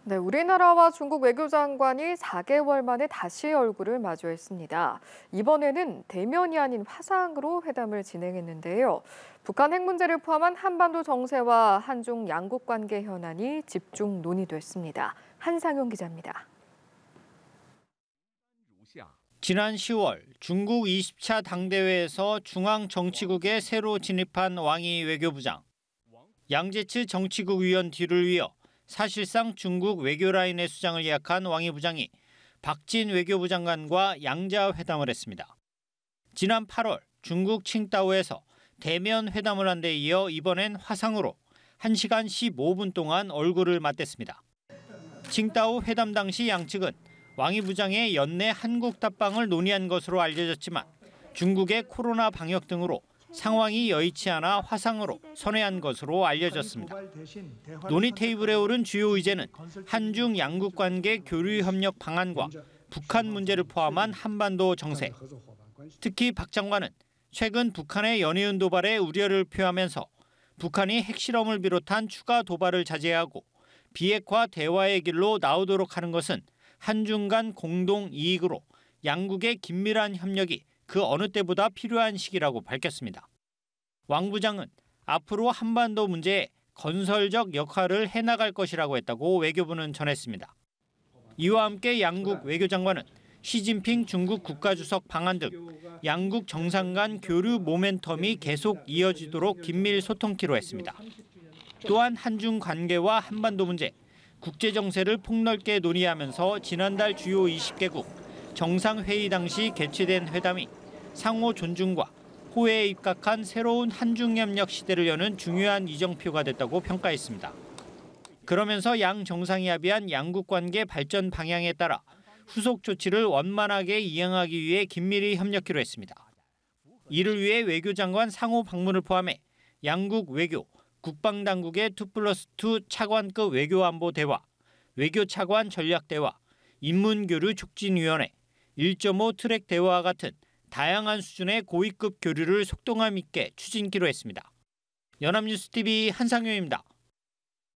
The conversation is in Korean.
네, 우리나라와 중국 외교장관이 4개월 만에 다시 얼굴을 마주했습니다. 이번에는 대면이 아닌 화상으로 회담을 진행했는데요. 북한 핵 문제를 포함한 한반도 정세와 한중 양국 관계 현안이 집중 논의됐습니다. 한상용 기자입니다. 지난 10월 중국 20차 당대회에서 중앙정치국에 새로 진입한 왕이 외교부장. 양제츠 정치국 위원 뒤를 이어 사실상 중국 외교라인의 수장을 예약한 왕이 부장이 박진 외교부 장관과 양자 회담을 했습니다. 지난 8월 중국 칭다오에서 대면 회담을 한 데 이어 이번엔 화상으로 1시간 15분 동안 얼굴을 맞댔습니다. 칭다오 회담 당시 양측은 왕이 부장의 연내 한국 답방을 논의한 것으로 알려졌지만 중국의 코로나 방역 등으로 상황이 여의치 않아 화상으로 선회한 것으로 알려졌습니다. 논의 테이블에 오른 주요 의제는 한중 양국 관계 교류 협력 방안과 북한 문제를 포함한 한반도 정세. 특히 박 장관은 최근 북한의 연이은 도발에 우려를 표하면서 북한이 핵실험을 비롯한 추가 도발을 자제하고 비핵화 대화의 길로 나오도록 하는 것은 한중 간 공동 이익으로 양국의 긴밀한 협력이 그 어느 때보다 필요한 시기라고 밝혔습니다. 왕 부장은 앞으로 한반도 문제에 건설적 역할을 해나갈 것이라고 했다고 외교부는 전했습니다. 이와 함께 양국 외교장관은 시진핑 중국 국가주석 방한 등 양국 정상 간 교류 모멘텀이 계속 이어지도록 긴밀 소통키로 했습니다. 또한 한중 관계와 한반도 문제, 국제 정세를 폭넓게 논의하면서 지난달 주요 20개국 정상회의 당시 개최된 회담이 상호 존중과 호혜에 입각한 새로운 한중협력 시대를 여는 중요한 이정표가 됐다고 평가했습니다. 그러면서 양 정상이 합의한 양국 관계 발전 방향에 따라 후속 조치를 원만하게 이행하기 위해 긴밀히 협력키로 했습니다. 이를 위해 외교장관 상호 방문을 포함해 양국 외교, 국방당국의 2+2 차관급 외교안보 대화, 외교차관 전략대화, 인문교류 촉진위원회, 1.5 트랙 대화와 같은 다양한 수준의 고위급 교류를 속도감 있게 추진키로 했습니다. 연합뉴스TV 한상효입니다.